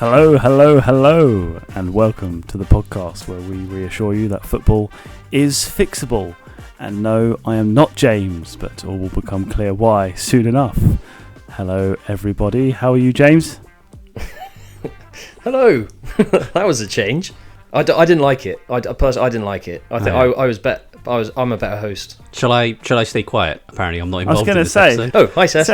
Hello, hello, hello, and welcome to the podcast where we reassure you that football is fixable. And no, I am not James, but all will become clear why soon enough. Hello, everybody. How are you, James? Hello. That was a change. I didn't like it. I didn't like it. I think I'm a better host. Shall I stay quiet? Apparently, I'm not involved in this episode. Oh, hi, Ces.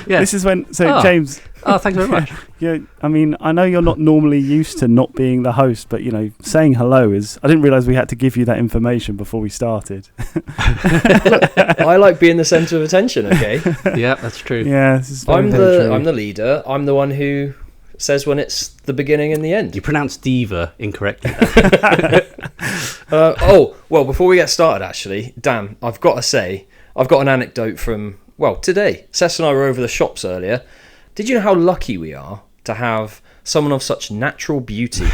Yeah. This is when... James... Oh, thanks very much. Yeah, I mean, I know you're not normally used to not being the host, but, you know, saying hello is... I didn't realise we had to give you that information before we started. Look, I like being the centre of attention, okay? Yeah, that's true. Yeah, this is very true. I'm the leader. I'm the one who says when it's the beginning and the end. You pronounced diva incorrectly. Well, before we get started, actually, Dan, I've got to say, I've got an anecdote from, today. Ces and I were over the shops earlier. Did you know how lucky we are to have someone of such natural beauty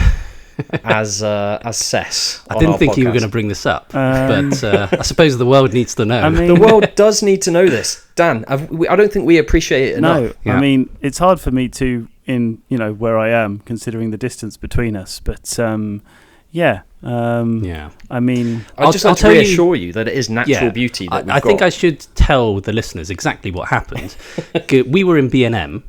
as Ces? I didn't think you were going to bring this up, but I suppose the world needs to know. I mean, the world does need to know this. Dan, I don't think we appreciate it enough. No, Yeah. I mean, it's hard for me to, where I am, considering the distance between us, but Yeah. I mean... I'll just reassure you that it is natural beauty that we've got. I think I should tell the listeners exactly what happened. We were in B&M,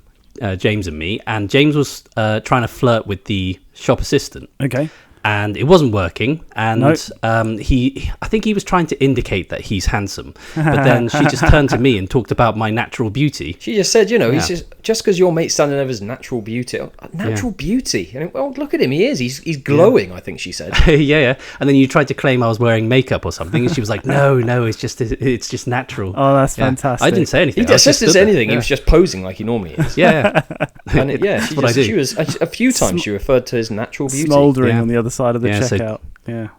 James and me, and James was trying to flirt with the shop assistant. Okay. And it wasn't working, and Nope. I think he was trying to indicate that he's handsome, but then she just turned to me and talked about my natural beauty. She just said, he's Yeah. just because your mate's standing there as natural beauty. Natural beauty. And well, look at him, he is. He's glowing, I think she said. yeah. And then you tried to claim I was wearing makeup or something, and she was like, "No, it's just natural." Oh, that's Yeah. fantastic. I didn't say anything. He just didn't say anything. He was just posing like he normally is. Yeah. And That's what I do. she was a few times she referred to his natural beauty. Smouldering Yeah. on the other side of the Yeah, so- checkout. Yeah.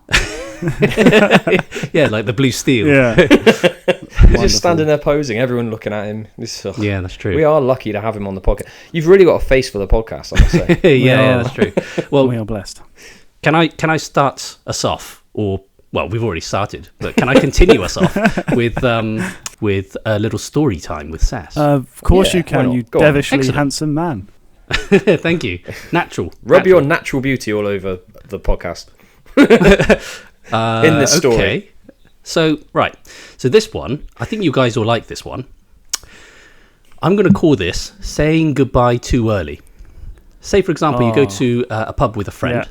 Yeah, like the blue steel. Yeah. He's just standing there posing, everyone looking at him. Yeah, that's true. We are lucky to have him on the podcast. You've really got a face for the podcast, I must say. yeah, that's true. Well, We are blessed. can I start us off, or well, we've already started, but can I continue us off with a little story time with Ces? Of course Yeah, you why can, not? you Go on. devilishly Excellent. handsome man. Thank you. Natural. Rub your natural beauty all over the podcast. In this story. Okay. So this one, I think you guys will like this one. I'm going to call this saying goodbye too early. Say, for example, you go to a pub with a friend, Yeah.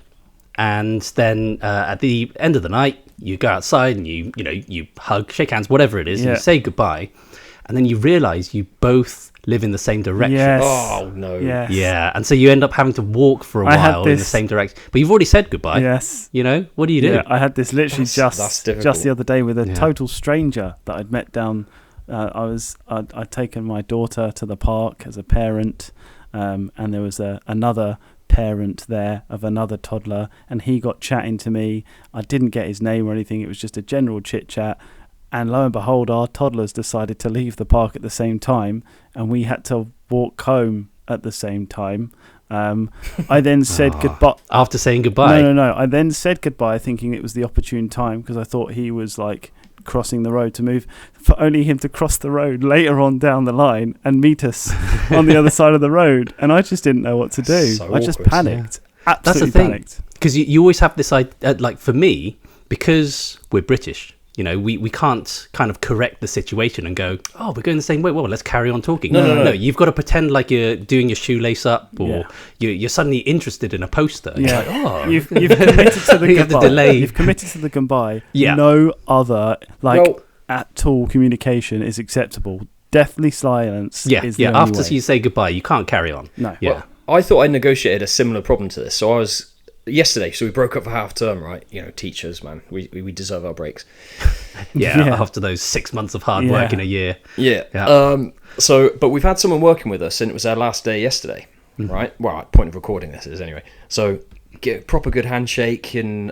and then at the end of the night, you go outside and you hug, shake hands, whatever it is, and Yeah. you say goodbye, and then you realise you both live in the same direction. Yes. Oh, no. Yes. Yeah, and so you end up having to walk for a I had while in the this- same direction. But you've already said goodbye. Yes. What do you do? Yeah, I had this literally That's just difficult. the other day with a Yeah. total stranger that I'd met down. I'd taken my daughter to the park as a parent, and there was another parent there of another toddler, and he got chatting to me. I didn't get his name or anything. It was just a general chit chat. And lo and behold, our toddlers decided to leave the park at the same time, and we had to walk home at the same time. I then said goodbye. After saying goodbye. No. I then said goodbye, thinking it was the opportune time because I thought he was like crossing the road to move, for only him to cross the road later on down the line and meet us on the other side of the road. And I just didn't know what to do. So I just awkward. panicked. That's Absolutely the thing. panicked. Because you always have this idea, like for me, because we're British, we can't kind of correct the situation and go, oh, we're going the same way. Well, let's carry on talking. No. You've got to pretend like you're doing your shoelace up, or Yeah. you're suddenly interested in a poster. It's Yeah. like, oh, You've committed to the You have to goodbye. delay. You've committed to the goodbye. Yeah. No other Well- at all communication is acceptable. Deathly silence is the only After way. you say goodbye, you can't carry on. No. Yeah. Well, I thought I negotiated a similar problem to this. So I was yesterday. So we broke up for half term, right? Teachers, man, we deserve our breaks. Yeah. After those 6 months of hard work Yeah. in a year. Yeah. Yeah. But we've had someone working with us, and it was our last day yesterday, right? Well, point of recording this is anyway. So get a proper good handshake, and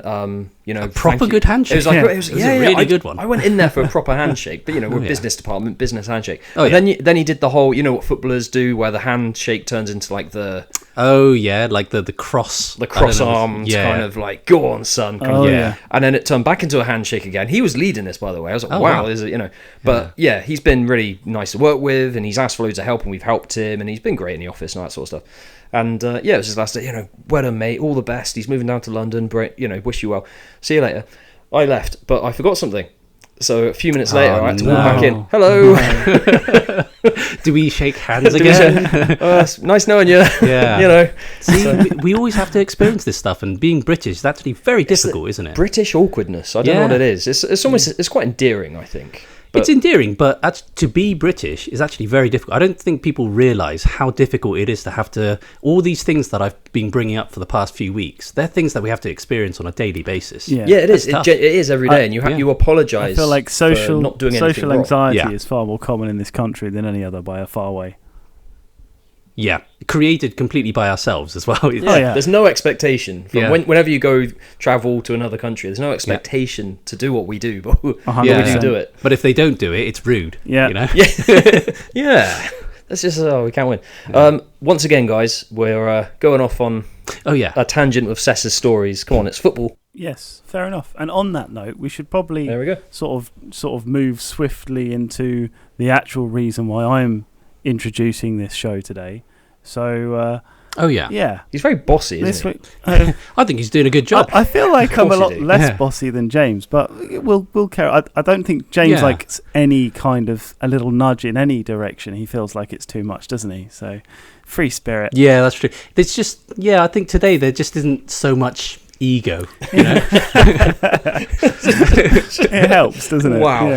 You know, Proper good handshake. It was like Yeah. it was, It was a really good one. I went in there for a proper handshake, but with yeah. business department, business handshake. Oh, But yeah. then he did the whole, what footballers do, where the handshake turns into like the Oh yeah, like the cross, cross I don't know. arms kind of like, go on, son. Kind Oh, of, yeah. And then it turned back into a handshake again. He was leading this, by the way. I was like, Oh, wow, wow. is it, But yeah, he's been really nice to work with, and he's asked for loads of help, and we've helped him, and he's been great in the office and all that sort of stuff. And it was his last day, well done, mate, all the best. He's moving down to London, wish you well. See you later. I left, but I forgot something. So a few minutes later, I had to walk back in. Hello. Do we shake hands again? It's nice knowing you. Yeah. See, we always have to experience this stuff, and being British is actually very difficult, isn't it? British awkwardness. I don't know what it is. It's almost it's quite endearing, I think. But It's endearing, but to be British is actually very difficult. I don't think people realise how difficult it is to have to... All these things that I've been bringing up for the past few weeks, they're things that we have to experience on a daily basis. Yeah. it is. That's It tough. is every day, and you apologise. I feel like for not doing anything social wrong. anxiety Yeah. is far more common in this country than any other by a far way. Yeah, created completely by ourselves as well. Oh, yeah. There's no expectation from Yeah. whenever you go travel to another country. There's no expectation to do what we do, but we do it. But if they don't do it, it's rude. Yeah. You know? Yeah. That's just we can't win. Once again, guys, we're going off on Oh, yeah. a tangent with Cess's stories. Come on, it's football. Yes, fair enough. And on that note, we should probably There we go. sort of move swiftly into the actual reason why I'm introducing this show today. So Oh, yeah. yeah, He's very bossy, this isn't he? week I think he's doing a good job. I feel like I'm a course you lot do. less Yeah. bossy than James, but we'll care. I don't think James Yeah. likes any kind of a little nudge in any direction. He feels like it's too much, doesn't he? So free spirit. Yeah, that's true. It's just, I think today there just isn't so much ego, you know? It helps, doesn't it? Wow.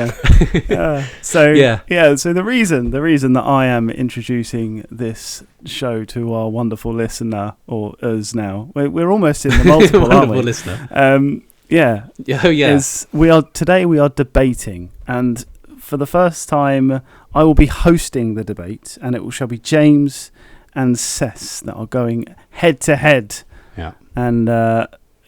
Yeah. So Yeah. So the reason that I am introducing this show to our wonderful listener, or us now, we're almost in the multiple, aren't Wonderful we? listener. Yeah. Oh, yeah. Is we are debating, and for the first time, I will be hosting the debate, and shall be James and Ces that are going head to head. Yeah. And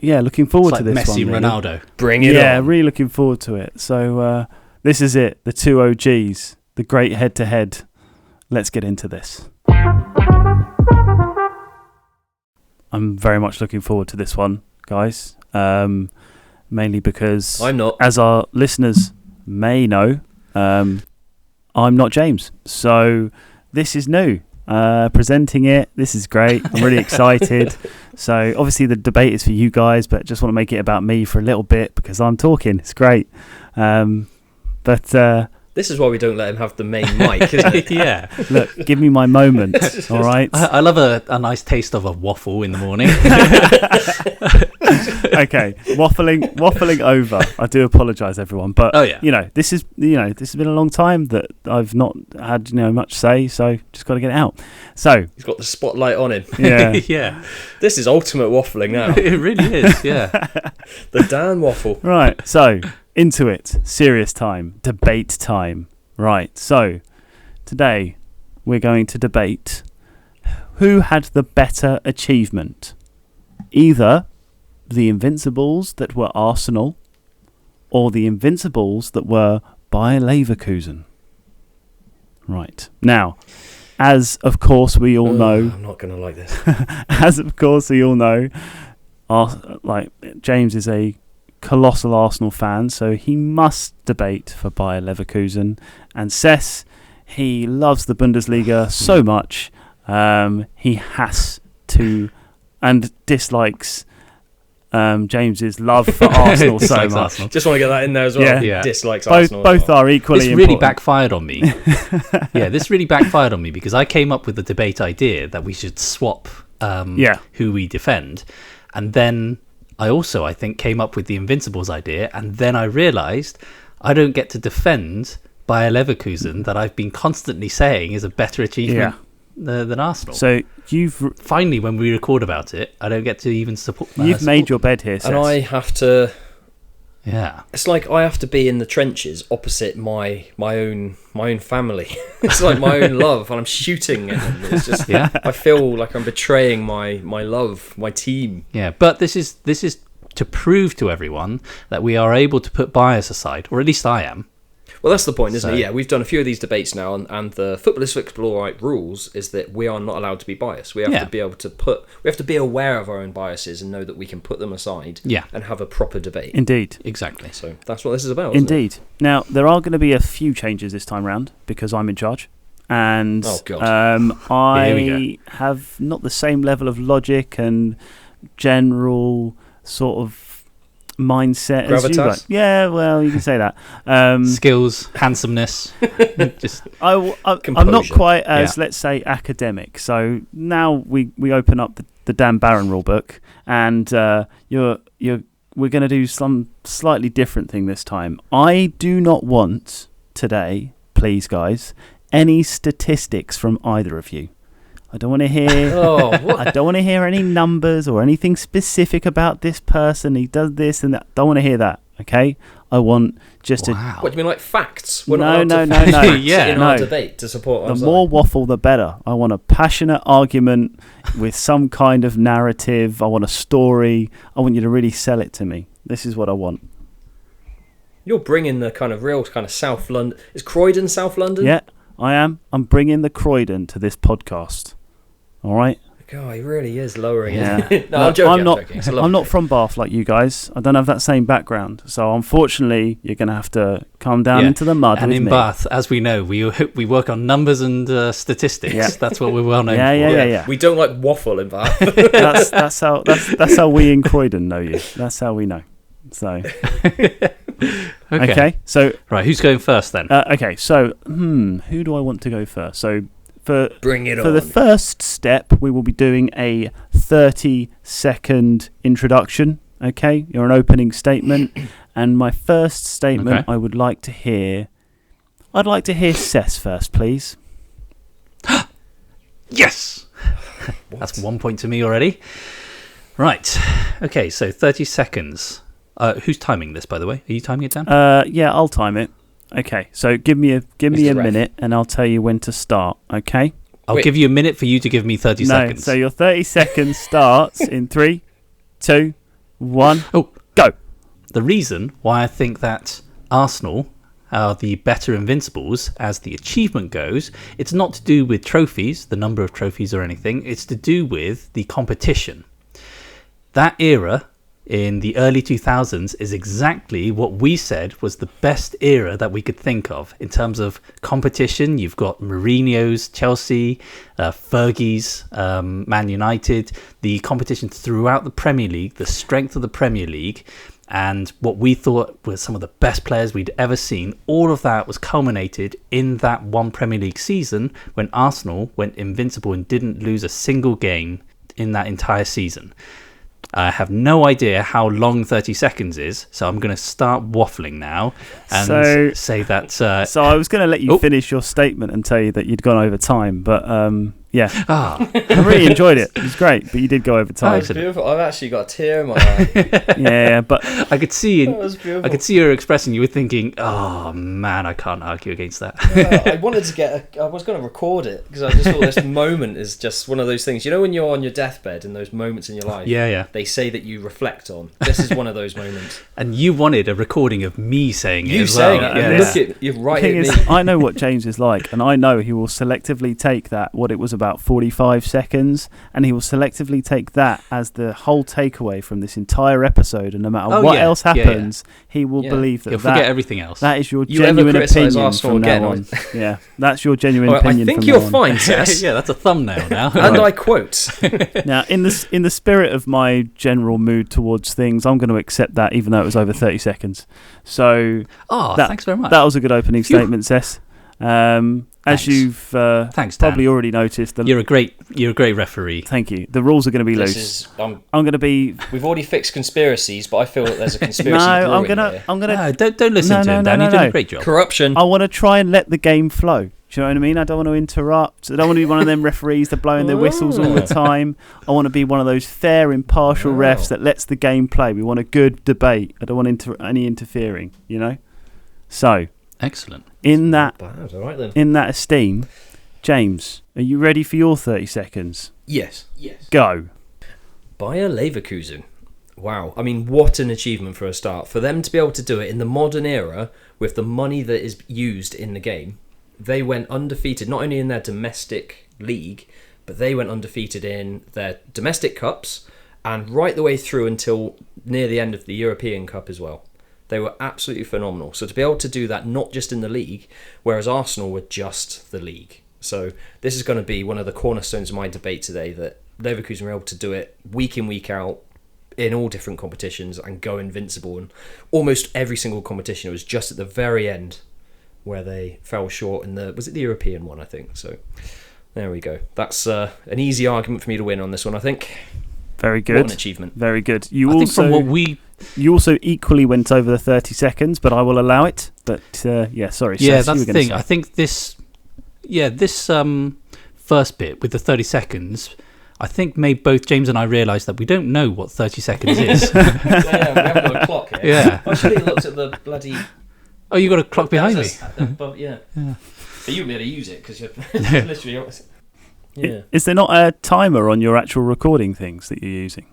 looking forward It's to like this Messi one. and really. Ronaldo. Bring it Yeah, on. really looking forward to it. So this is it, the two OGs, the great head to head. Let's get into this. I'm very much looking forward to this one, guys. Mainly because, I'm not. as our listeners may know, I'm not James. So this is new. Presenting it, this is great. I'm really excited. So obviously the debate is for you guys, but just want to make it about me for a little bit because I'm talking. It's great. But This is why we don't let him have the main mic, isn't it? Yeah. look, give me my moment, all right? I love a nice taste of a waffle in the morning. Okay, waffling over. I do apologise, everyone, but Oh, yeah. this has been a long time that I've not had much say, so just got to get it out. So He's got the spotlight on him. yeah, Yeah. This is ultimate waffling now. It really is, yeah. The Dan waffle. right. So into it, serious time, debate time. Right. So today we're going to debate who had the better achievement, either the Invincibles that were Arsenal or the Invincibles that were Bayer Leverkusen. Right. Now, as of course we all know, I'm not going to like this. as of course we all know, James is a colossal Arsenal fan, so he must debate for Bayer Leverkusen. And Ces, he loves the Bundesliga so much, he has to, and dislikes James's love for Arsenal so Dislikes much. Arsenal. Just want to get that in there as well. Yeah. Yeah. Dislikes Both Arsenal. as both well. are equally This really important. backfired on me. Yeah, this really backfired on me because I came up with the debate idea that we should swap who we defend. And then I think, came up with the Invincibles idea. And then I realised I don't get to defend Bayer Leverkusen that I've been constantly saying is a better achievement than Arsenal. So Finally, when we record about it, I don't get to even support. you've made your bed here, Ces. And I have to. Yeah. It's like I have to be in the trenches opposite my own family. It's like my own love, and I'm shooting at them. It's just I feel like I'm betraying my love, my team. Yeah, but this is to prove to everyone that we are able to put bias aside, or at least I am. Well, that's the point, isn't it? Yeah, we've done a few of these debates now, and the Footballers Explore Right rules is that we are not allowed to be biased. We have to be able to we have to be aware of our own biases and know that we can put them aside and have a proper debate. Indeed. Exactly. So that's what this is about, isn't Indeed. Now, there are going to be a few changes this time round because I'm in charge. And I have not the same level of logic and general sort of mindset as you guys. Yeah, well, you can say that. Skills, handsomeness. I'm not quite as, let's say, academic. So now we open up the Dan Barron rule book, and we're going to do some slightly different thing this time. I do not want today, please, guys, any statistics from either of you. I don't want to hear. I don't want to hear any numbers or anything specific about this person. He does this and that. Don't want to hear that. Okay. I want just What do you mean, like facts? No. Our debate to support. The more waffle, the better. I want a passionate argument with some kind of narrative. I want a story. I want you to really sell it to me. This is what I want. You're bringing the kind of real kind of South London. Is Croydon South London? Yeah, I am. I'm bringing the Croydon to this podcast. All right. God, he really is lowering it. Yeah. No, I'm joking. I'm not from Bath like you guys. I don't have that same background. So unfortunately, you're going to have to come down into the mud. And with in me. Bath, as we know, we work on numbers and statistics. Yeah. That's what we're well known for. Yeah. We don't like waffle in Bath. that's how we in Croydon know you. That's how we know. So. Okay. So right, who's going first then? Okay. So who do I want to go first? So. Bring it on. For the first step, we will be doing a 30-second introduction. Okay, you're an opening statement, and my first statement, I would like to hear. I'd like to hear Ces first, please. Yes, that's 1 point to me already. Right. Okay, so 30 seconds. Who's timing this, by the way? Are you timing it, Dan? Yeah, I'll time it. Okay, so give me a minute, and I'll tell you when to start. Okay, I'll give you a minute for you to give me 30 seconds. So your 30 seconds starts in 3, 2, 1. Oh, go. The reason why I think that Arsenal are the better Invincibles, as the achievement goes, it's not to do with trophies, the number of trophies or anything. It's to do with the competition. That era in the early 2000s is exactly what we said was the best era that we could think of in terms of competition. You've got Mourinho's Chelsea, Fergie's Man United, the competition throughout the Premier League, the strength of the Premier League, and what we thought were some of the best players we'd ever seen. All of that was culminated in that one Premier League season when Arsenal went invincible and didn't lose a single game in that entire season. I have no idea how long 30 seconds is, so I'm going to start waffling now and say that... So I was going to let you finish your statement and tell you that you'd gone over time, but yeah. I really enjoyed it. It was great, but you did go over time. That was beautiful. I've actually got a tear in my eye. Yeah, but... I could see your expression. You were thinking, oh, man, I can't argue against that. I wanted to I was going to record it, because I just thought this moment is just one of those things. You know when you're on your deathbed and those moments in your life? Yeah. They say that you reflect on. This is one of those moments. And you wanted a recording of me saying it as saying well. it. Look at you're right at me. I know what James is like, and I know he will selectively take what it was about 45 seconds, and he will selectively take that as the whole takeaway from this entire episode, and no matter what else happens, he will believe that he'll forget everything else. That is your genuine opinion from now on. Yeah, that's your genuine opinion. I think you're fine, Ces. Yeah, that's a thumbnail now. And I quote. Now, in the spirit of my general mood towards things, I'm going to accept that, even though it was over 30 seconds. So, thanks very much. That was a good opening statement, Ces. As you've probably already noticed, you're a great referee. Thank you. The rules are going to be loose. I'm going to be. We've already fixed conspiracies, but I feel that there's a conspiracy. No, I'm gonna. No, don't listen to him, Dan. You're doing a great job. Corruption. I want to try and let the game flow. Do you know what I mean? I don't want to interrupt. I don't want to be one of them referees that blowing their whistles all the time. I want to be one of those fair, impartial refs that lets the game play. We want a good debate. I don't want any interfering. You know. So. Excellent. In that esteem, James, are you ready for your 30 seconds? Yes. Go. Bayer Leverkusen Wow. I mean, what an achievement for a start. For them to be able to do it in the modern era with the money that is used in the game, they went undefeated, not only in their domestic league, but they went undefeated in their domestic cups and right the way through until near the end of the European Cup as well. They were absolutely phenomenal. So to be able to do that, not just in the league, whereas Arsenal were just the league. So this is going to be one of the cornerstones of my debate today, that Leverkusen were able to do it week in, week out, in all different competitions and go invincible in almost every single competition. It was just at the very end where they fell short in the European one, I think. So there we go. That's an easy argument for me to win on this one, I think. Very good. What an achievement. Very good. I think from what You also equally went over the 30 seconds, but I will allow it. But sorry. Yeah, Seth, that's the thing. say. I think this first bit with the 30 seconds, I think made both James and I realise that we don't know what 30 seconds is. We haven't got a clock here. Yeah. I should have looked at the bloody... Oh, you got a clock behind me. Yeah. But you wouldn't be able to use it because you're literally... Yeah. Is there not a timer on your actual recording things that you're using?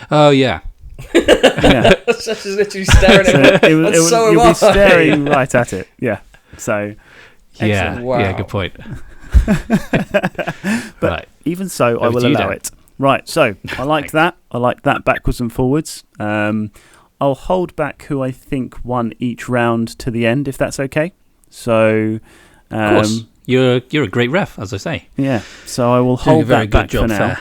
Oh, yeah. Yeah. Seth is literally staring at it. You'll be staring right at it. Yeah. So... Yeah. Excellent. Wow. Yeah, good point. But right. even so, I Over will to you, allow Dan. it. Right, so I like that. I like that backwards and forwards. I'll hold back who I think won each round to the end, if that's okay. So, Of course. You're a great ref, as I say. Yeah, so I will Doing a hold very that back good job for now. there.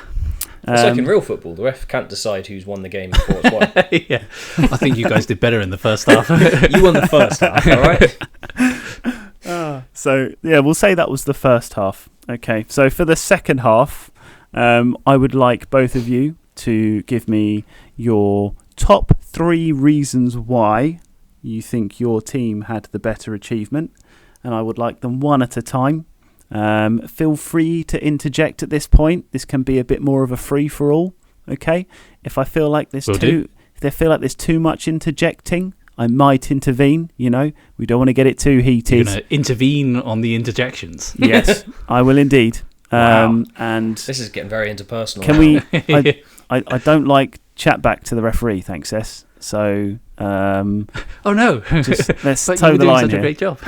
It's like in real football, the ref can't decide who's won the game before it's won. Yeah. I think you guys did better in the first half. You won the first half, all right? So, yeah, we'll say that was the first half. Okay, so for the second half, I would like both of you to give me your top 3 reasons why you think your team had the better achievement, and I would like them one at a time. Feel free to interject at this point. This can be a bit more of a free-for-all, okay? If I feel like there's too much interjecting, I might intervene, We don't want to get it too heated. You're going to intervene on the interjections. Yes, I will indeed. Wow. And This is getting very interpersonal. can we... I don't like chat back to the referee, thanks, Ces. So... Oh, no. let's But toe you were the doing line such here. a great job.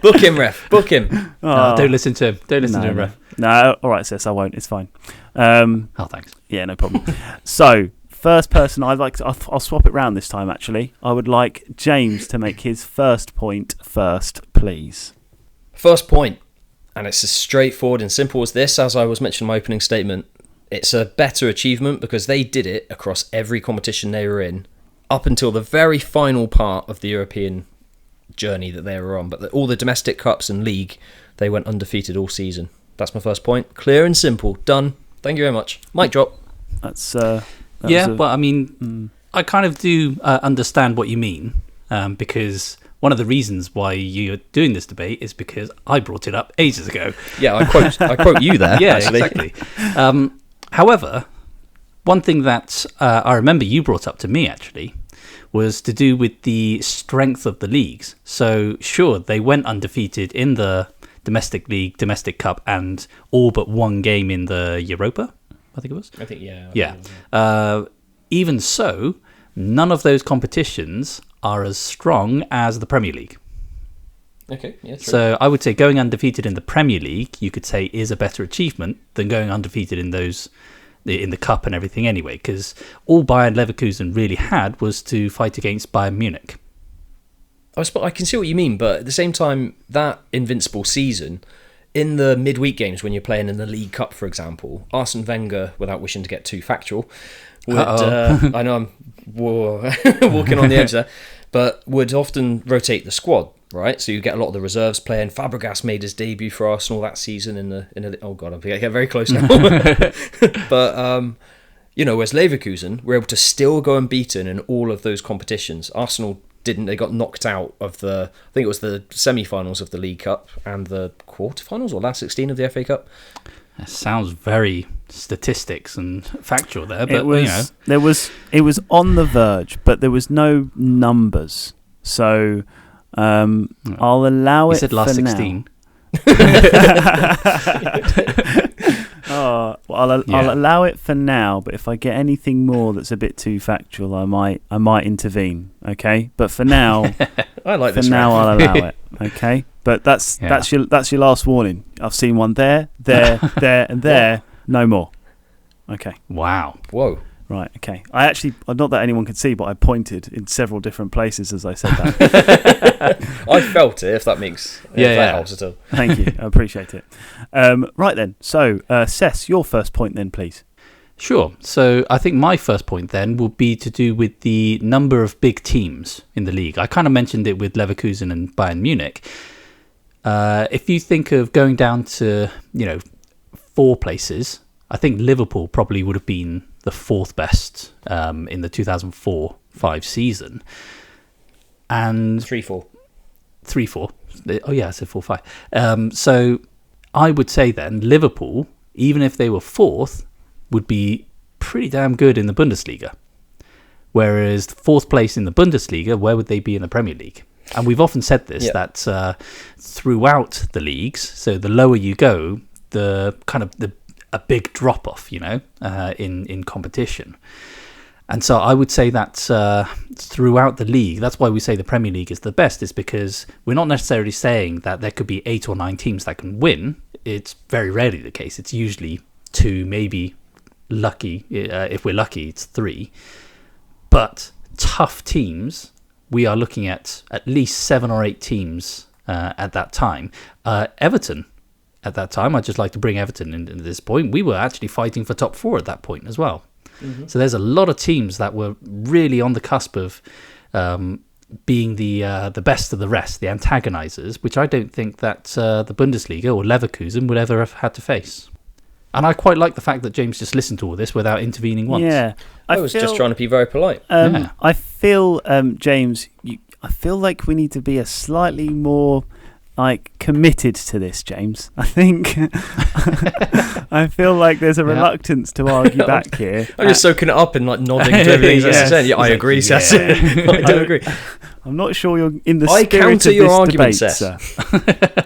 Book him, ref. Book him. No, don't listen to him. Don't listen to him, ref. No, all right, Ces, I won't. It's fine. Oh, thanks. Yeah, no problem. So, first person I'd like to... I'll swap it round this time, actually. I would like James to make his first point first, please. First point, and it's as straightforward and simple as this, as I was mentioning in my opening statement. It's a better achievement because they did it across every competition they were in, up until the very final part of the European journey that they were on. But all the domestic cups and league, they went undefeated all season. That's my first point. Clear and simple. Done. Thank you very much. Mic drop. That's... But I mean, I kind of do understand what you mean, because one of the reasons why you're doing this debate is because I brought it up ages ago. Yeah, I quote you there. Yeah, actually. exactly. However, one thing that I remember you brought up to me, actually, was to do with the strength of the leagues. So, sure, they went undefeated in the domestic league, domestic cup, and all but one game in the Europa, I think it was. I think, yeah. Yeah. Even so, none of those competitions are as strong as the Premier League. Okay, yeah, true. So I would say going undefeated in the Premier League, you could say, is a better achievement than going undefeated in the cup and everything anyway, because all Bayern Leverkusen really had was to fight against Bayern Munich. I can see what you mean, but at the same time, that invincible season, in the midweek games when you're playing in the League Cup, for example, Arsene Wenger, without wishing to get too factual, would I know I'm walking on the edge there, but would often rotate the squad. Right, so you get a lot of the reserves playing. Fabregas made his debut for Arsenal that season in the oh god, I'm getting very close now. But whereas Leverkusen were able to still go unbeaten in all of those competitions. Arsenal didn't. They got knocked out of I think it was the semi-finals of the League Cup and the quarter-finals or last 16 of the FA Cup. That sounds very statistics and factual there, but it was on the verge, but there was no numbers, so. I'll allow it. You said last for 16. Well, I'll allow it for now, but if I get anything more that's a bit too factual, I might intervene. Okay, but for now, I like this. For now, I'll allow it. Okay, but that's your last warning. I've seen one there, and there. No more. Okay. Wow. Whoa. Right. Okay. Not that anyone could see, but I pointed in several different places as I said that. I felt it. If that makes that helps at all. Thank you. I appreciate it. Right then. So, Ces, your first point then, please. Sure. So I think my first point then will be to do with the number of big teams in the league. I kind of mentioned it with Leverkusen and Bayern Munich. If you think of going down to 4 places, I think Liverpool probably would have been the 4th best in the 2004-5 season. And 3-4. 3-4. Oh yeah, I said 4-5. So I would say then Liverpool, even if they were 4th, would be pretty damn good in the Bundesliga. Whereas 4th place in the Bundesliga, where would they be in the Premier League? And we've often said this, that throughout the leagues, so the lower you go, the kind of a big drop off, in competition. And so I would say that throughout the league, that's why we say the Premier League is the best, is because we're not necessarily saying that there could be 8 or 9 teams that can win. It's very rarely the case. It's usually 2, maybe lucky. If we're lucky, it's 3. But tough teams, we are looking at least 7 or 8 teams at that time. Everton, at that time, I'd just like to bring Everton into this point. We were actually fighting for top 4 at that point as well. Mm-hmm. So there's a lot of teams that were really on the cusp of being the best of the rest, the antagonizers, which I don't think that the Bundesliga or Leverkusen would ever have had to face. And I quite like the fact that James just listened to all this without intervening once. Yeah, I was just trying to be very polite. I feel, James, I feel like we need to be a slightly more committed to this, James. I think I feel like there's a reluctance to argue back here. I'm just soaking it up and nodding to everything Seth said. Yeah, I agree, Seth. I do agree. I'm not sure you're in the I spirit counter of your this argument, debate, Seth. sir.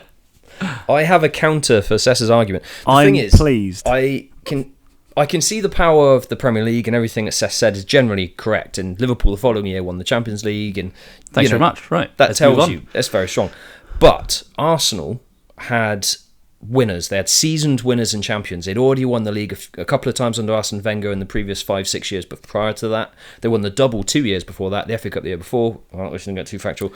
I have a counter for Seth's argument. I'm thing is, pleased. I can see the power of the Premier League, and everything that Seth said is generally correct. And Liverpool the following year won the Champions League, and thanks very much. Right, that tells you that's very strong. But Arsenal had winners. They had seasoned winners and champions. They'd already won the league a couple of times under Arsene Wenger in the previous 5-6 years, but prior to that, they won the double 2 years before that, the FA Cup the year before. I shouldn't get too factual.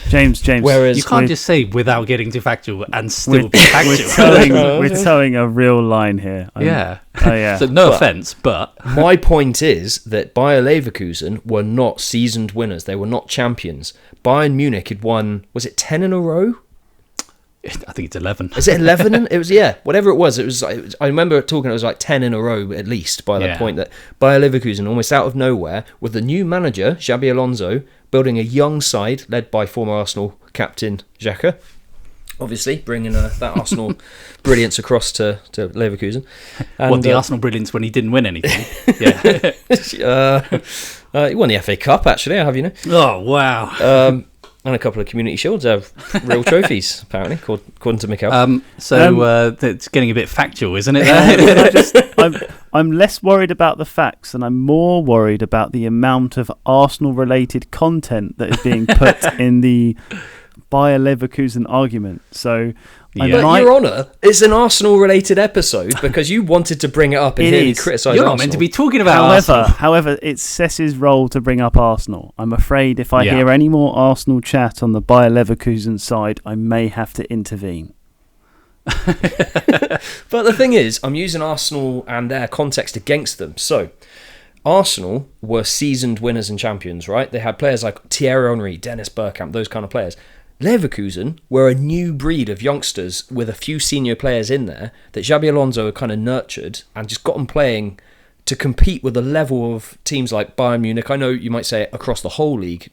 James. Whereas you can't just say without getting too factual and still be factual. We're towing a real line here. Yeah. Yeah. So no offence, but my point is that Bayer Leverkusen were not seasoned winners. They were not champions. Bayern Munich had won, was it 10 in a row? I think it's 11. Is it 11? It was, whatever it was. I remember talking, it was like 10 in a row at least by that point, that Bayer Leverkusen, almost out of nowhere, with the new manager, Xabi Alonso, building a young side led by former Arsenal captain Xhaka, obviously bringing that Arsenal brilliance across to Leverkusen. And, the Arsenal brilliance when he didn't win anything. Yeah. He won the FA Cup, actually, I have you know. Oh, wow. And a couple of Community Shields, real trophies, apparently, according to Mikel. It's getting a bit factual, isn't it? I'm less worried about the facts, and I'm more worried about the amount of Arsenal-related content that is being put in the Bayer Leverkusen argument. So, but Your Honour, it's an Arsenal-related episode because you wanted to bring it up and hear me criticise Arsenal. You're not meant to be talking about Arsenal. However, it's Cess's role to bring up Arsenal. I'm afraid if I hear any more Arsenal chat on the Bayer Leverkusen side, I may have to intervene. But the thing is, I'm using Arsenal and their context against them. So, Arsenal were seasoned winners and champions, right? They had players like Thierry Henry, Dennis Bergkamp, those kind of players. Leverkusen were a new breed of youngsters with a few senior players in there that Xabi Alonso had kind of nurtured and just got them playing to compete with the level of teams like Bayern Munich. I know you might say across the whole league,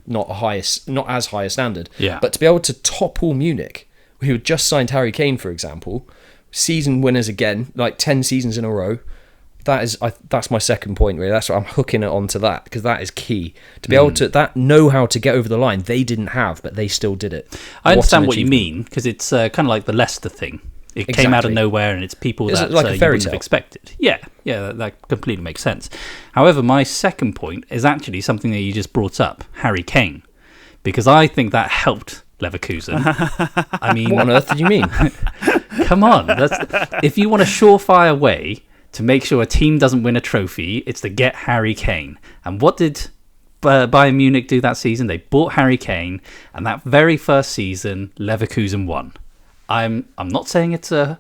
not as high a standard, but to be able to topple Munich, who had just signed Harry Kane, for example, season winners again, like 10 seasons in a row. That's my second point, really. That's what I'm hooking it onto that, because that is key to be able to know how to get over the line. They didn't have, but they still did it. I understand what you mean, because it's kind of like the Leicester thing, It came out of Exactly. nowhere, and it's people It's that like a you fairy wouldn't have tale. expected. Yeah, that completely makes sense. However, my second point is actually something that you just brought up, Harry Kane, because I think that helped Leverkusen. I mean, What on earth did you mean? come on. If you want a surefire way to make sure a team doesn't win a trophy, it's to get Harry Kane. And what did Bayern Munich do that season? They bought Harry Kane, and that very first season, Leverkusen won. I'm not saying it's a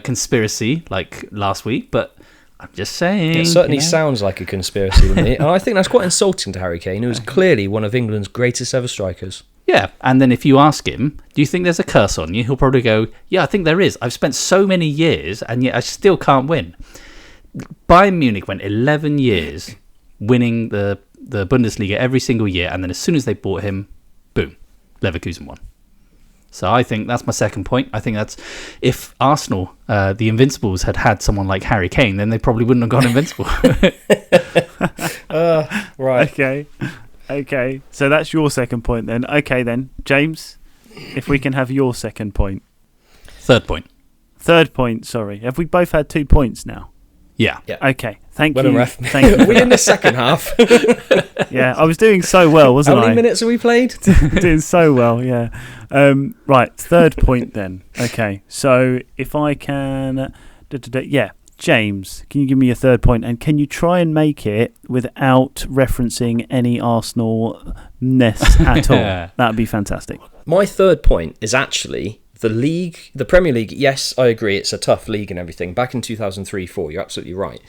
conspiracy like last week, but I'm just saying. It certainly sounds like a conspiracy to me. And I think that's quite insulting to Harry Kane, who is clearly one of England's greatest ever strikers. Yeah, and then if you ask him, do you think there's a curse on you? He'll probably go, yeah, I think there is. I've spent so many years, and yet I still can't win. Bayern Munich went 11 years winning the Bundesliga every single year, and then as soon as they bought him, boom, Leverkusen won. So I think that's my second point. I think that's if Arsenal, the Invincibles, had someone like Harry Kane, then they probably wouldn't have gone invincible. Right. Okay. So that's your second point then. Okay then, James, if we can have your second point. Third point. Third point, sorry. Have we both had 2 points now? Yeah. Okay. Thank Well you. done, ref. Thank you. We're in the second half. Yeah, I was doing so well, wasn't How I? many minutes have we played? Doing so well, yeah. Right, third point then. Okay, so if I can... Yeah, James, can you give me a third point? And can you try and make it without referencing any Arsenal-ness at all? That would be fantastic. My third point is actually the league, the Premier League. Yes, I agree, it's a tough league and everything. Back in 2003-04, you're absolutely right.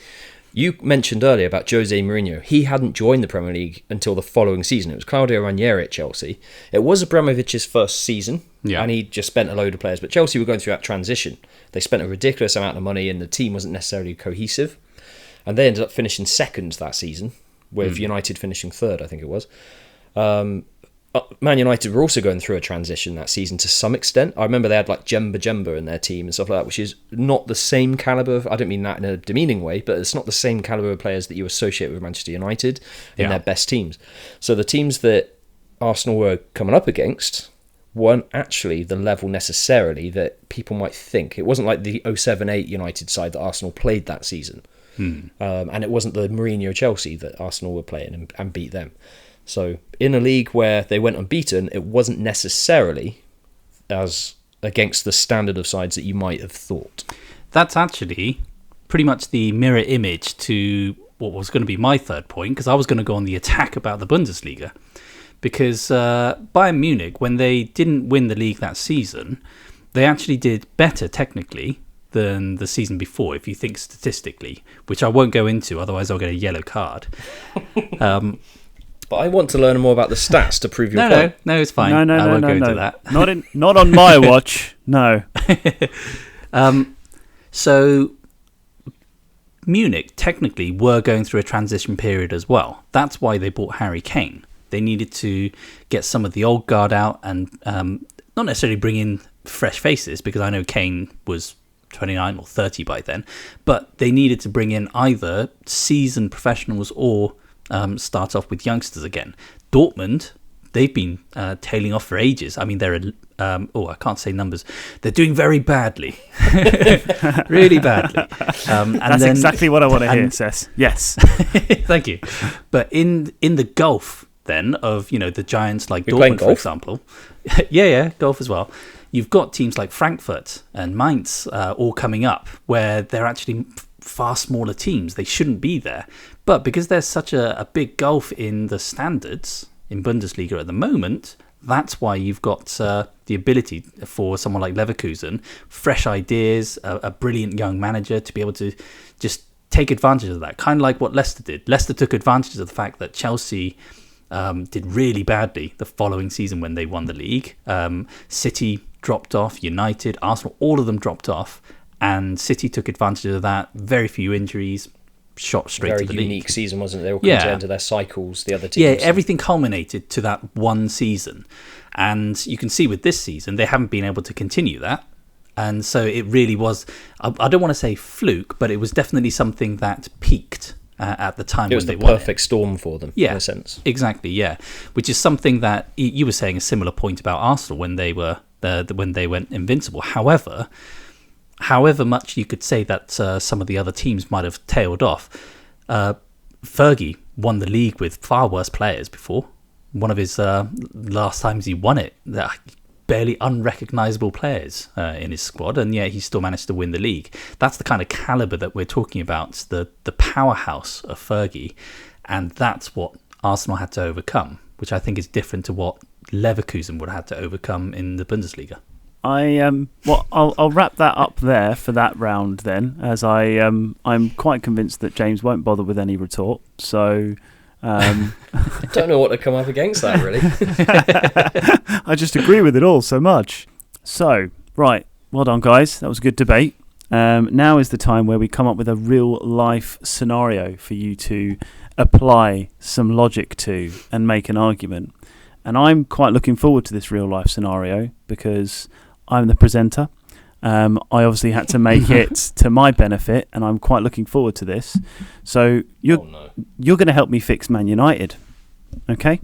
You mentioned earlier about Jose Mourinho. He hadn't joined the Premier League until the following season. It was Claudio Ranieri at Chelsea. It was Abramovich's first season, and he just spent a load of players. But Chelsea were going through that transition. They spent a ridiculous amount of money, and the team wasn't necessarily cohesive. And they ended up finishing second that season, with United finishing third, I think it was. Man United were also going through a transition that season to some extent. I remember they had like Jemba in their team and stuff like that, which is not the same calibre of, I don't mean that in a demeaning way, but it's not the same calibre of players that you associate with Manchester United in their best teams. So the teams that Arsenal were coming up against weren't actually the level necessarily that people might think. It wasn't like the 07-08 United side that Arsenal played that season. And it wasn't the Mourinho Chelsea that Arsenal were playing and beat them. So in a league where they went unbeaten, it wasn't necessarily as against the standard of sides that you might have thought. That's actually pretty much the mirror image to what was going to be my third point, because I was going to go on the attack about the Bundesliga. Because Bayern Munich, when they didn't win the league that season, they actually did better technically than the season before, if you think statistically, which I won't go into, otherwise I'll get a yellow card. But I want to learn more about the stats to prove your point. No, it's fine. No, I won't go into that. Not on my watch. No. So Munich technically were going through a transition period as well. That's why they bought Harry Kane. They needed to get some of the old guard out and not necessarily bring in fresh faces, because I know Kane was 29 or 30 by then, but they needed to bring in either seasoned professionals or start off with youngsters again. Dortmund, they've been tailing off for ages. I mean, they're I can't say numbers. They're doing very badly, really badly. That's exactly what I want to hear, Ces. Yes. Thank you. But in the gulf then of the giants like You're playing Dortmund, for golf? example, yeah, golf as well. You've got teams like Frankfurt and Mainz all coming up, where they're actually far smaller teams. They shouldn't be there. But because there's such a big gulf in the standards in Bundesliga at the moment, that's why you've got the ability for someone like Leverkusen, fresh ideas, a brilliant young manager to be able to just take advantage of that. Kind of like what Leicester did. Leicester took advantage of the fact that Chelsea did really badly the following season when they won the league. City dropped off, United, Arsenal, all of them dropped off, and City took advantage of that. Very few injuries, shot straight to the league. Very unique season, wasn't it? They all come to the end of their cycles, the other teams. Yeah, everything culminated to that one season. And you can see with this season, they haven't been able to continue that. And so it really was, I don't want to say fluke, but it was definitely something that peaked at the time It was when the they won perfect storm for them, Yeah, in a sense. Exactly, yeah. Which is something that you were saying a similar point about Arsenal when they were when they went invincible. However much you could say that some of the other teams might have tailed off, Fergie won the league with far worse players before. One of his last times he won it, barely unrecognisable players in his squad, and yet he still managed to win the league. That's the kind of calibre that we're talking about, the powerhouse of Fergie, and that's what Arsenal had to overcome, which I think is different to what Leverkusen would have had to overcome in the Bundesliga. I'll wrap that up there for that round then, as I'm quite convinced that James won't bother with any retort. So I don't know what to come up against that, really. I just agree with it all so much. So, right, well done, guys. That was a good debate. Now is the time where we come up with a real life scenario for you to apply some logic to and make an argument. And I'm quite looking forward to this real life scenario because I'm the presenter. I obviously had to make it to my benefit, and I'm quite looking forward to this. So you're going to help me fix Man United, okay?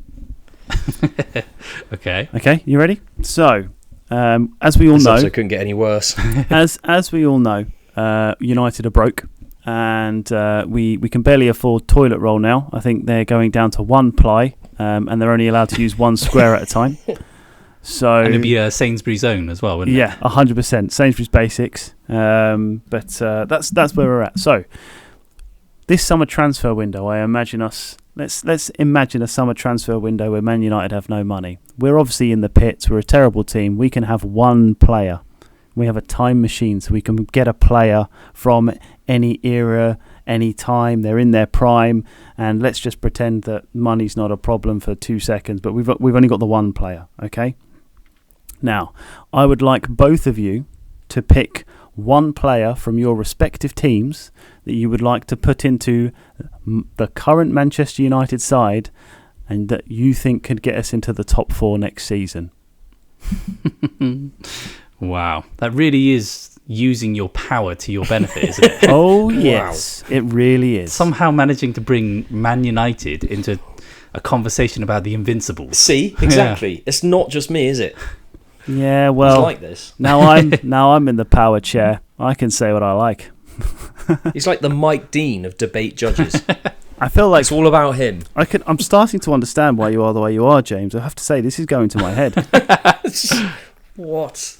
Okay. You ready? So, as we all know, it couldn't get any worse. as we all know, United are broke, and we can barely afford toilet roll now. I think they're going down to one ply, and they're only allowed to use one square at a time. So, and it'd be a Sainsbury's own as well, wouldn't it? Yeah, 100%. Sainsbury's basics. But that's where we're at. So, this summer transfer window, I imagine us. Let's imagine a summer transfer window where Man United have no money. We're obviously in the pits. We're a terrible team. We can have one player. We have a time machine, so we can get a player from any era, any time. They're in their prime, and let's just pretend that money's not a problem for 2 seconds. But we've only got the one player. Okay. Now, I would like both of you to pick one player from your respective teams that you would like to put into the current Manchester United side and that you think could get us into the top 4 next season. Wow. That really is using your power to your benefit, isn't it? Oh, yes. Wow. It really is. Somehow managing to bring Man United into a conversation about the Invincibles. See? Exactly. Yeah. It's not just me, is it? Yeah, well, he's like this. now I'm in the power chair. I can say what I like. He's like the Mike Dean of debate judges. I feel like it's all about him. I'm starting to understand why you are the way you are, James. I have to say, this is going to my head. What?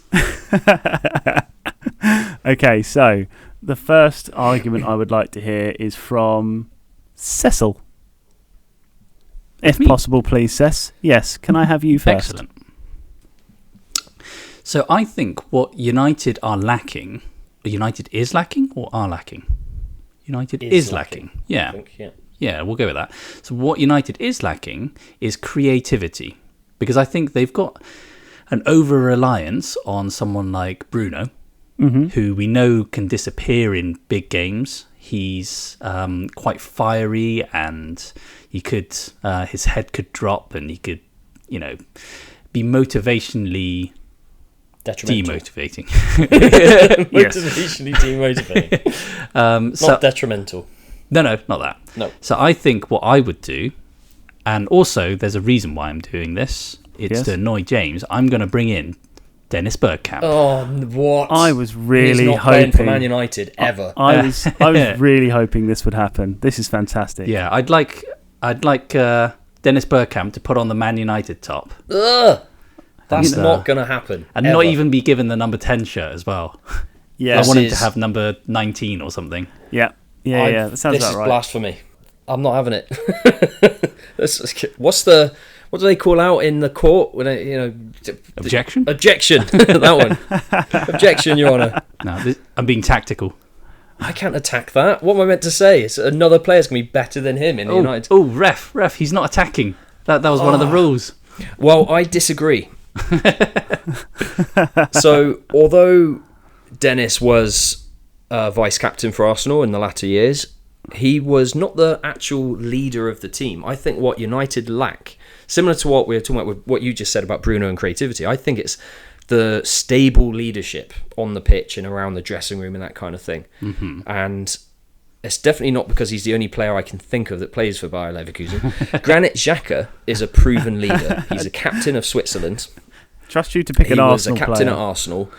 Okay, so the first argument I would like to hear is from Cecil. If possible, please, Cec. Yes, can I have you first? Excellent. So I think what United are lacking, United is lacking or are lacking? United is lacking. Yeah. I think, yeah. Yeah, we'll go with that. So what United is lacking is creativity, because I think they've got an over-reliance on someone like Bruno, who we know can disappear in big games. He's quite fiery, and he could his head could drop, and he could, be motivationally demotivating. Motivationally demotivating. Not detrimental. No, not that. No. So I think what I would do, and also there's a reason why I'm doing this. It's to annoy James. I'm going to bring in Dennis Bergkamp. Oh, what? I was really He's not hoping playing for Man United ever. I was really hoping this would happen. This is fantastic. Yeah, I'd like Dennis Bergkamp to put on the Man United top. Ugh. That's not going to happen. And not even be given the number 10 shirt as well. Yeah, I want him to have number 19 or something. Yeah. That sounds about right. This is blasphemy. I'm not having it. What do they call out in the court when Objection? Objection. That one. Objection, Your Honour. No, I'm being tactical. I can't attack that. What am I meant to say? It's another player's going to be better than him in United. Oh, ref, he's not attacking. That was one of the rules. Well, I disagree. So, although Dennis was vice captain for Arsenal in the latter years, he was not the actual leader of the team. I think what United lack, similar to what we were talking about with what you just said about Bruno and creativity, I think it's the stable leadership on the pitch and around the dressing room and that kind of thing. Mm-hmm. And it's definitely not because he's the only player I can think of that plays for Bayer Leverkusen. Granit Xhaka is a proven leader. He's a captain of Switzerland. Trust you to pick an Arsenal player. He was a captain player. at Arsenal.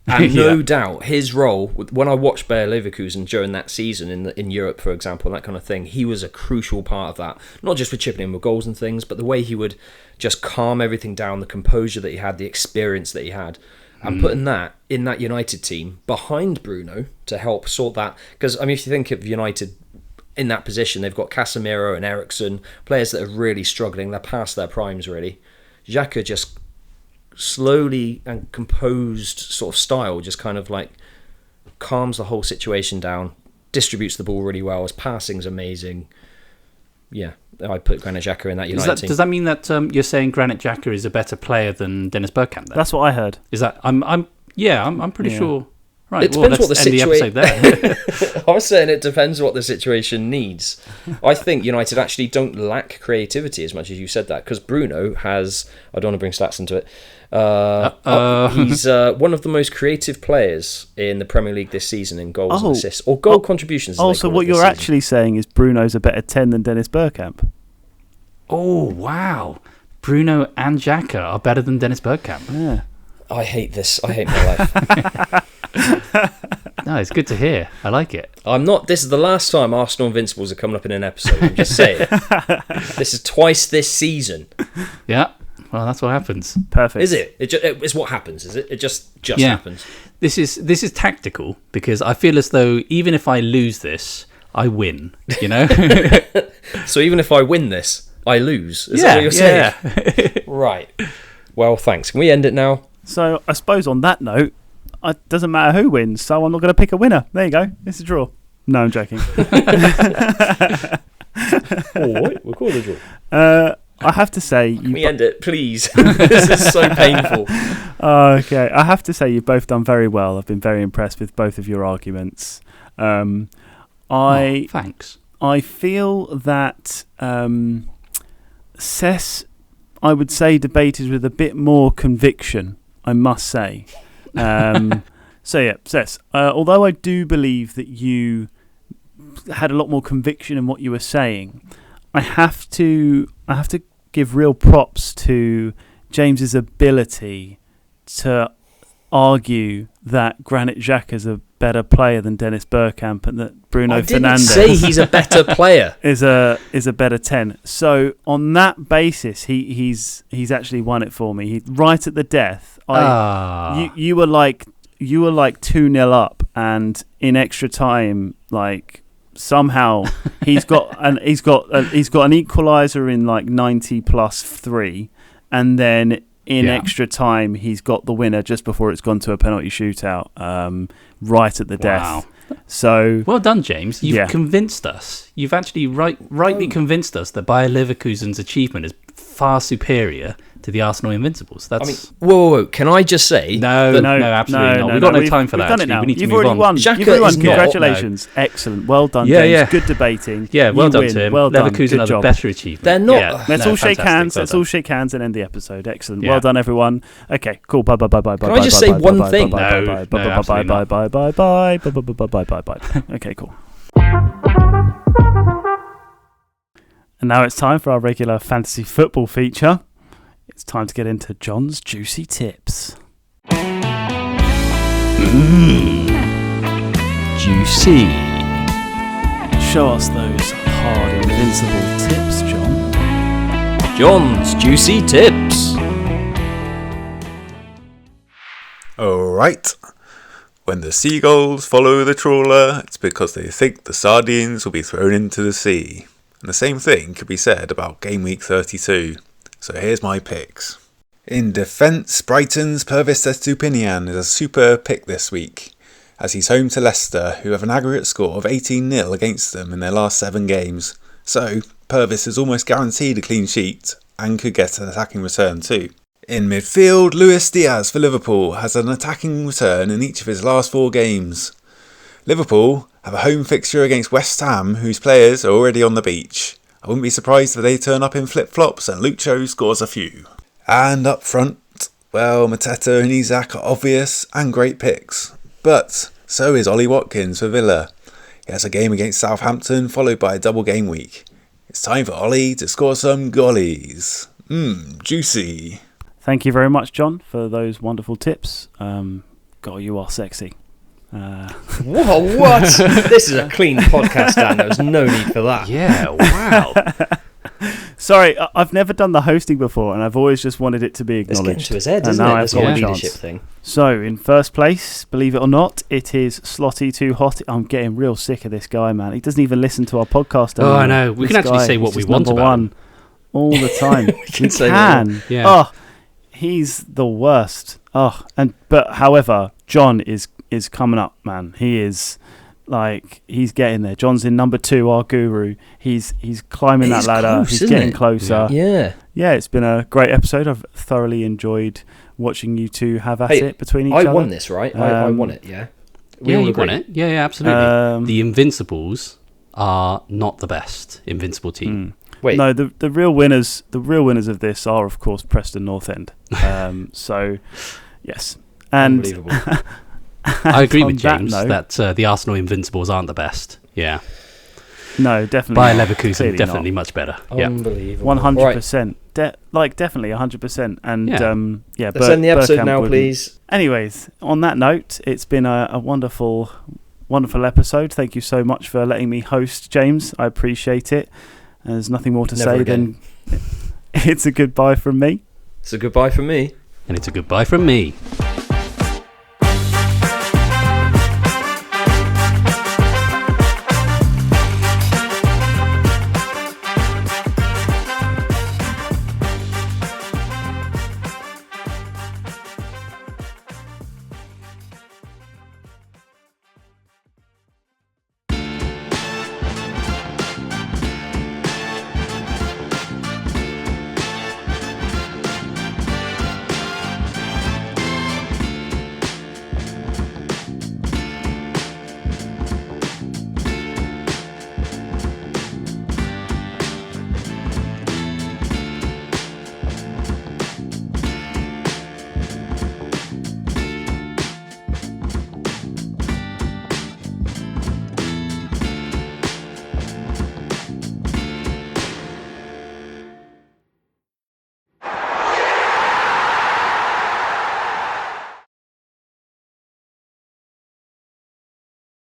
And no doubt his role, when I watched Bayer Leverkusen during that season in Europe, for example, and that kind of thing, he was a crucial part of that. Not just for chipping in with goals and things, but the way he would just calm everything down, the composure that he had, the experience that he had, and putting that in that United team behind Bruno to help sort that. Because, I mean, if you think of United in that position, they've got Casemiro and Eriksen, players that are really struggling. They're past their primes, really. Xhaka just slowly and composed sort of style just kind of like calms the whole situation down, distributes the ball really well, his passing's amazing. Yeah, I put Granit Xhaka in that United team. Does that mean that you're saying Granit Xhaka is a better player than Dennis Bergkamp then? That's what I heard. Is that I'm pretty sure. Right. It depends what the situation. there. I was saying it depends what the situation needs. I think United actually don't lack creativity as much as you said that, because Bruno has, I don't want to bring stats into it, he's one of the most creative players in the Premier League this season in goals and assists, or goal contributions. So what you're actually saying is Bruno's a better 10 than Dennis Bergkamp? Oh, wow. Bruno and Xhaka are better than Dennis Bergkamp. Yeah. I hate this. I hate my life. No, it's good to hear. I like it. This is the last time Arsenal Invincibles are coming up in an episode. I'm just saying. This is twice this season. Yeah. Well, that's what happens. Perfect. Is it? It's what happens, is it? It just happens. This is tactical, because I feel as though even if I lose this, I win, you know? So even if I win this, I lose? Is that what you're saying? Yeah. Right. Well, thanks. Can we end it now? So I suppose on that note, it doesn't matter who wins, so I'm not going to pick a winner. There you go. It's a draw. No, I'm joking. All right, we'll call it a draw. I have to say... Can we end it, please? This is so painful. Okay. I have to say you've both done very well. I've been very impressed with both of your arguments. Thanks. I feel that Ces, I would say, debated with a bit more conviction, I must say. So yeah, Ces, although I do believe that you had a lot more conviction in what you were saying, I have to give real props to James's ability to argue that Granit Xhaka is a better player than Dennis Bergkamp, and that Bruno Fernandes say he's a better player is a better 10. So on that basis, he's actually won it for me. Right at the death, you were like 2-0 up, and in extra time, like somehow he's got an equaliser in like 90+3, and then in extra time he's got the winner just before it's gone to a penalty shootout, right at the death. So well done, James. You've convinced us. You've actually rightly convinced us that Bayer Leverkusen's achievement is far superior to the Arsenal Invincibles. That's. Whoa! Can I just say? No, absolutely not. We've got no time for that. Done it now. We need You've to move already on. won. You've already won. Congratulations! Excellent. Well done, James. Yeah. Good debating. Yeah, well done win. to him. Well done. Leverkusen are the better achievement. They're not. Yeah. Let's all shake hands. Well Let's done. all shake hands and end the episode. Excellent. Yeah. Well done, everyone. Okay, cool. Bye. Can I just say one thing? Bye. Okay, cool. And now it's time for our regular fantasy football feature. It's time to get into John's juicy tips. Juicy. Show us those hard, invincible tips, John. John's juicy tips. Alright. When the seagulls follow the trawler, it's because they think the sardines will be thrown into the sea. And the same thing could be said about game week 32. So here's my picks. In defence, Brighton's Pervis Estupinian is a super pick this week, as he's home to Leicester, who have an aggregate score of 18-0 against them in their last 7 games. So Pervis is almost guaranteed a clean sheet and could get an attacking return too. In midfield, Luis Diaz for Liverpool has an attacking return in each of his last 4 games. Liverpool have a home fixture against West Ham, whose players are already on the beach. I wouldn't be surprised if they turn up in flip-flops and Lucho scores a few. And up front, well, Mateta and Isak are obvious and great picks. But so is Ollie Watkins for Villa. He has a game against Southampton followed by a double game week. It's time for Ollie to score some gollies. Juicy. Thank you very much, John, for those wonderful tips. God, you are sexy. Whoa, what? This is a clean podcast, Dan. There was no need for that. Yeah, wow. Sorry, I've never done the hosting before, and I've always just wanted it to be It's getting acknowledged. to his head, And isn't now it? I've This got whole a leadership chance. thing. So, in first place, believe it or not, it is Slotty Too Hot. I'm getting real sick of this guy, man. He doesn't even listen to our podcast Oh, anymore. I know. We This can actually guy say is what we just want number about one all the time. we can say what can. Yeah. Oh, he's the worst. Oh, but however, John is coming up, man. He is he's getting there. John's in number 2, our guru. He's climbing that ladder. Close, he's isn't getting it? closer. Yeah. It's been a great episode. I've thoroughly enjoyed watching you two have at it between each other. I won this, right? I won it, yeah. We Yeah, all you agree. won it. Yeah, absolutely. The Invincibles are not the best Invincible team. Wait. No, the real winners of this are, of course, Preston North End. So, yes. And Unbelievable. I agree on with James that that the Arsenal Invincibles aren't the best. Yeah. no, definitely Bayer not. Leverkusen, Clearly definitely much better. Yeah. Unbelievable. 100%. Definitely 100%. And Yeah. Let's end the episode Bergkamp now, wouldn't. please. Anyways, on that note, it's been a wonderful episode. Thank you so much for letting me host, James. I appreciate it. There's nothing more to Never say again. than it's a goodbye from me. It's a goodbye from me. And it's a goodbye from me.